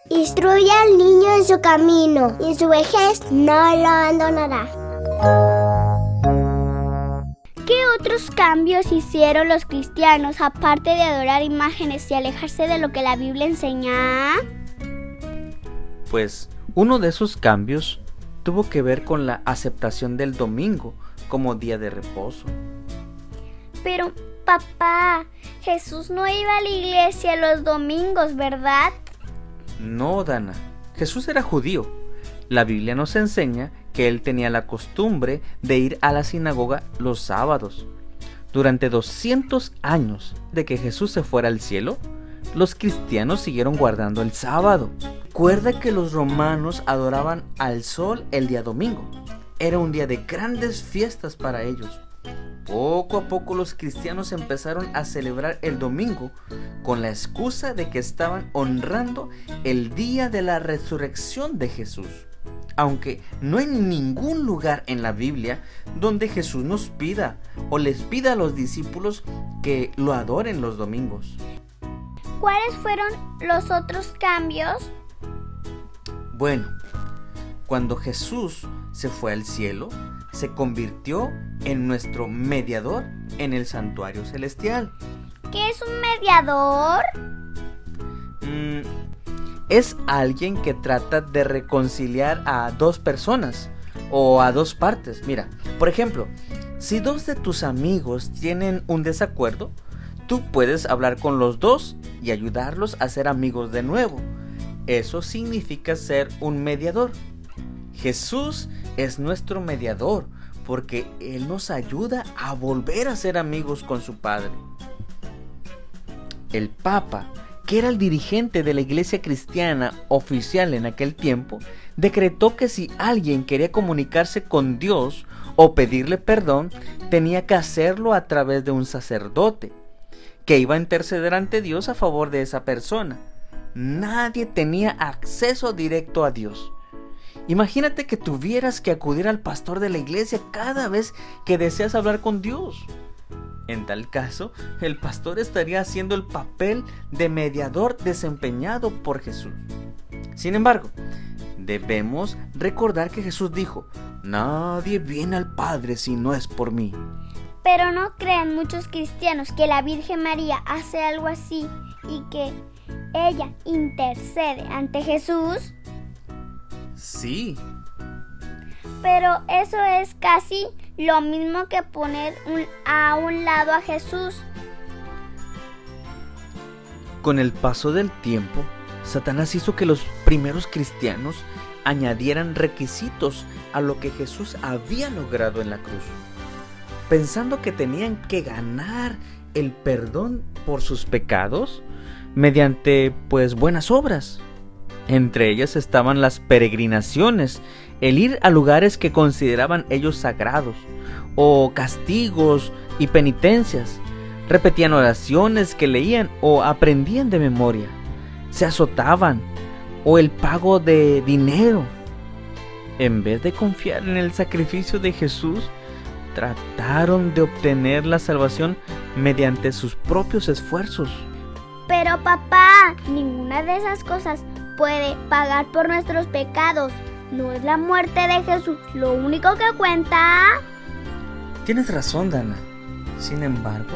Instruye al niño en su camino, y en su vejez no lo abandonará. ¿Qué otros cambios hicieron los cristianos aparte de adorar imágenes y alejarse de lo que la Biblia enseña? Pues uno de esos cambios tuvo que ver con la aceptación del domingo como día de reposo. Pero, papá, Jesús no iba a la iglesia los domingos, ¿verdad? No, Dana, Jesús era judío. La Biblia nos enseña que él tenía la costumbre de ir a la sinagoga los sábados. Durante 200 años de que Jesús se fuera al cielo, los cristianos siguieron guardando el sábado. Recuerda que los romanos adoraban al sol el día domingo. Era un día de grandes fiestas para ellos. Poco a poco los cristianos empezaron a celebrar el domingo con la excusa de que estaban honrando el día de la resurrección de Jesús. Aunque no hay ningún lugar en la Biblia donde Jesús nos pida o les pida a los discípulos que lo adoren los domingos. ¿Cuáles fueron los otros cambios? Bueno, cuando Jesús se fue al cielo, se convirtió en nuestro mediador en el santuario celestial. ¿Qué es un mediador? Es alguien que trata de reconciliar a dos personas o a dos partes. Mira, por ejemplo, si dos de tus amigos tienen un desacuerdo, tú puedes hablar con los dos y ayudarlos a ser amigos de nuevo. Eso significa ser un mediador. Jesús es nuestro mediador porque Él nos ayuda a volver a ser amigos con su Padre. El Papa, que era el dirigente de la iglesia cristiana oficial en aquel tiempo, decretó que si alguien quería comunicarse con Dios o pedirle perdón, tenía que hacerlo a través de un sacerdote, que iba a interceder ante Dios a favor de esa persona. Nadie tenía acceso directo a Dios. Imagínate que tuvieras que acudir al pastor de la iglesia cada vez que deseas hablar con Dios. En tal caso, el pastor estaría haciendo el papel de mediador desempeñado por Jesús. Sin embargo, debemos recordar que Jesús dijo: nadie viene al Padre si no es por mí. Pero ¿no creen muchos cristianos que la Virgen María hace algo así y que ella intercede ante Jesús? Sí. Pero eso es casi lo mismo que poner a un lado a Jesús. Con el paso del tiempo, Satanás hizo que los primeros cristianos añadieran requisitos a lo que Jesús había logrado en la cruz, pensando que tenían que ganar el perdón por sus pecados mediante buenas obras. Entre ellas estaban las peregrinaciones, el ir a lugares que consideraban ellos sagrados, o castigos y penitencias. Repetían oraciones que leían o aprendían de memoria, se azotaban, o el pago de dinero. En vez de confiar en el sacrificio de Jesús, trataron de obtener la salvación mediante sus propios esfuerzos. Pero papá, ninguna de esas cosas puede pagar por nuestros pecados. ¿No es la muerte de Jesús lo único que cuenta? Tienes razón, Dana. Sin embargo,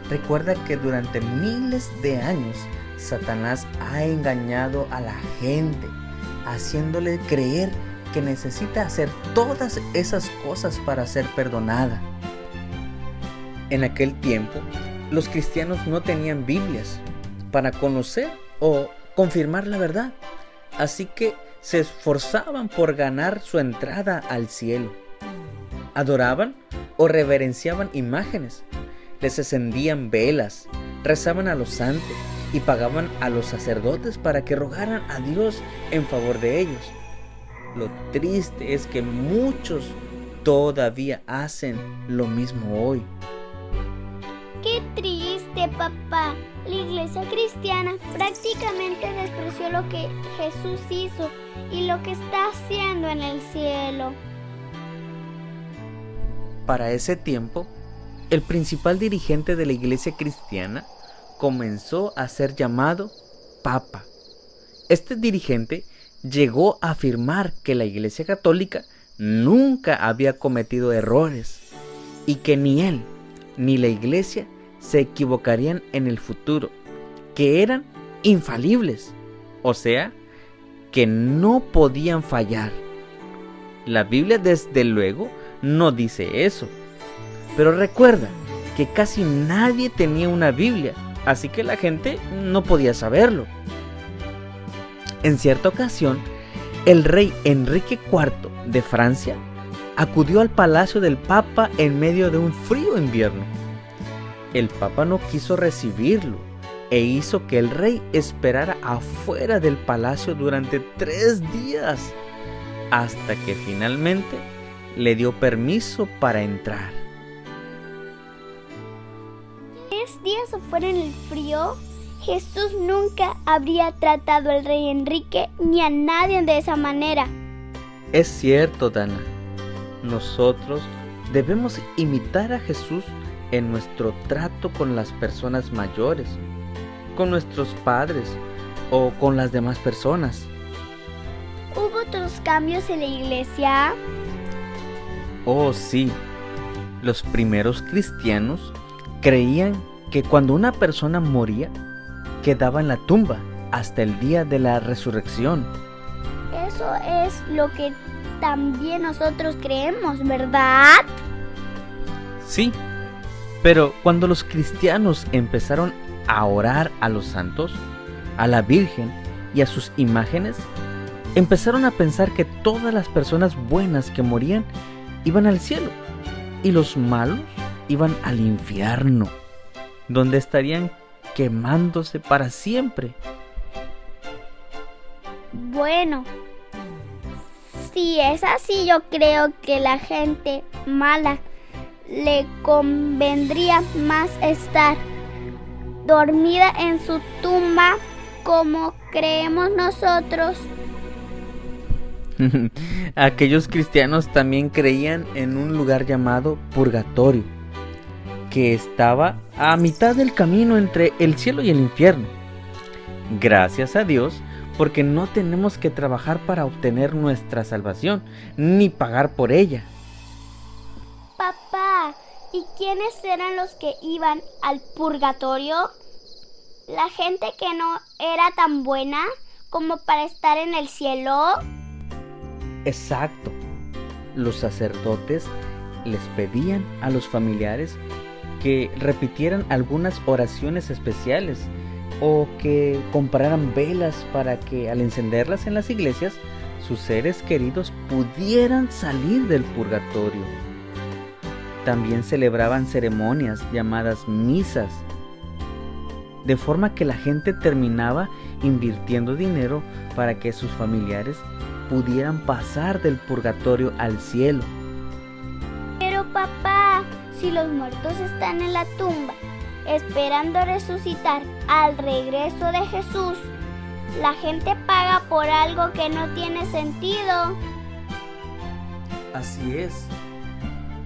recuerda que durante miles de años Satanás ha engañado a la gente, haciéndole creer que necesita hacer todas esas cosas para ser perdonada. En aquel tiempo, los cristianos no tenían Biblias para conocer o confirmar la verdad, así que se esforzaban por ganar su entrada al cielo. Adoraban o reverenciaban imágenes, les encendían velas, rezaban a los santos y pagaban a los sacerdotes para que rogaran a Dios en favor de ellos. Lo triste es que muchos todavía hacen lo mismo hoy. ¡Qué triste, papá! La iglesia cristiana prácticamente despreció lo que Jesús hizo y lo que está haciendo en el cielo. Para ese tiempo, el principal dirigente de la iglesia cristiana comenzó a ser llamado Papa. Este dirigente llegó a afirmar que la Iglesia Católica nunca había cometido errores y que ni él ni la Iglesia se equivocarían en el futuro, que eran infalibles, o sea, que no podían fallar. La Biblia desde luego no dice eso, pero recuerda que casi nadie tenía una Biblia, así que la gente no podía saberlo. En cierta ocasión, el rey Enrique IV de Francia acudió al palacio del Papa en medio de un frío invierno. El Papa no quiso recibirlo e hizo que el rey esperara afuera del palacio durante 3 días, hasta que finalmente le dio permiso para entrar. 3 días afuera en el frío. Jesús nunca habría tratado al rey Enrique ni a nadie de esa manera. Es cierto, Dana. Nosotros debemos imitar a Jesús en nuestro trato con las personas mayores, con nuestros padres o con las demás personas. ¿Hubo otros cambios en la iglesia? Oh, sí. Los primeros cristianos creían que cuando una persona moría, quedaba en la tumba hasta el día de la resurrección. Eso es lo que también nosotros creemos, ¿verdad? Sí, pero cuando los cristianos empezaron a orar a los santos, a la Virgen y a sus imágenes, empezaron a pensar que todas las personas buenas que morían iban al cielo y los malos iban al infierno, donde estarían quemándose para siempre. Bueno, si es así, yo creo que la gente mala le convendría más estar dormida en su tumba como creemos nosotros. Aquellos cristianos también creían en un lugar llamado purgatorio, que estaba a mitad del camino entre el cielo y el infierno. Gracias a Dios, porque no tenemos que trabajar para obtener nuestra salvación, ni pagar por ella. Papá, ¿y quiénes eran los que iban al purgatorio? ¿La gente que no era tan buena como para estar en el cielo? Exacto. Los sacerdotes les pedían a los familiares que repitieran algunas oraciones especiales o que compraran velas para que al encenderlas en las iglesias sus seres queridos pudieran salir del purgatorio. También celebraban ceremonias llamadas misas, de forma que la gente terminaba invirtiendo dinero para que sus familiares pudieran pasar del purgatorio al cielo. Pero papá, si los muertos están en la tumba, esperando resucitar al regreso de Jesús, la gente paga por algo que no tiene sentido. Así es.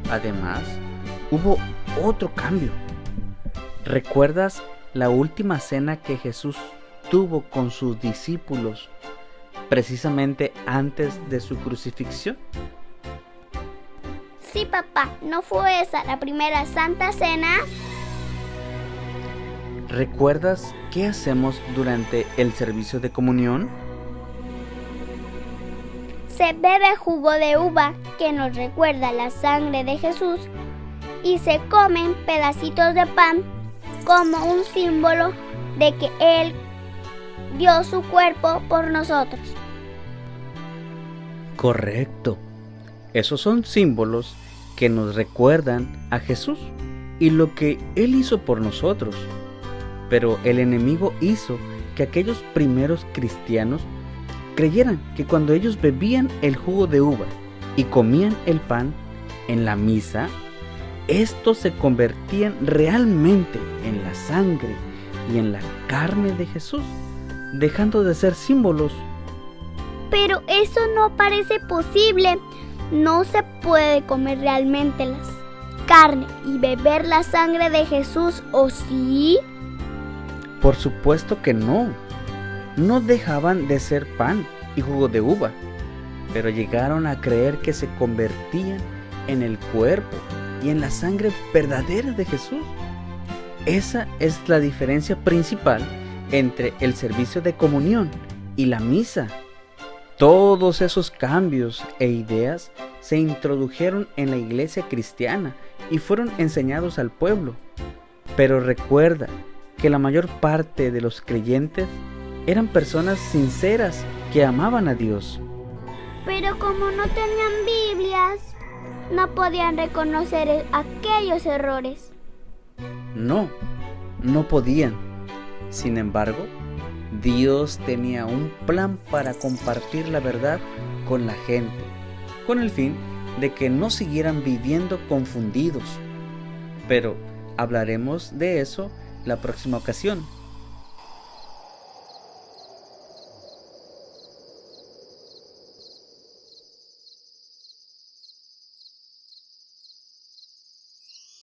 Además, hubo otro cambio. ¿Recuerdas la última cena que Jesús tuvo con sus discípulos precisamente antes de su crucifixión? Sí, papá, ¿no fue esa la primera Santa Cena? ¿Recuerdas qué hacemos durante el servicio de comunión? Se bebe jugo de uva, que nos recuerda la sangre de Jesús, y se comen pedacitos de pan como un símbolo de que Él dio su cuerpo por nosotros. Correcto. Esos son símbolos que nos recuerdan a Jesús y lo que Él hizo por nosotros. Pero el enemigo hizo que aquellos primeros cristianos creyeran que cuando ellos bebían el jugo de uva y comían el pan en la misa, estos se convertían realmente en la sangre y en la carne de Jesús, dejando de ser símbolos. Pero eso no parece posible. No se puede comer realmente la carne y beber la sangre de Jesús, ¿o sí? Por supuesto que no. no dejaban de ser pan y jugo de uva, pero llegaron a creer que se convertían en el cuerpo y en la sangre verdadera de Jesús. Esa es la diferencia principal entre el servicio de comunión y la misa. Todos esos cambios e ideas se introdujeron en la iglesia cristiana y fueron enseñados al pueblo. Pero recuerda que la mayor parte de los creyentes eran personas sinceras que amaban a Dios. Pero como no tenían Biblias, no podían reconocer aquellos errores. No podían. Sin embargo, Dios tenía un plan para compartir la verdad con la gente, con el fin de que no siguieran viviendo confundidos. Pero hablaremos de eso la próxima ocasión.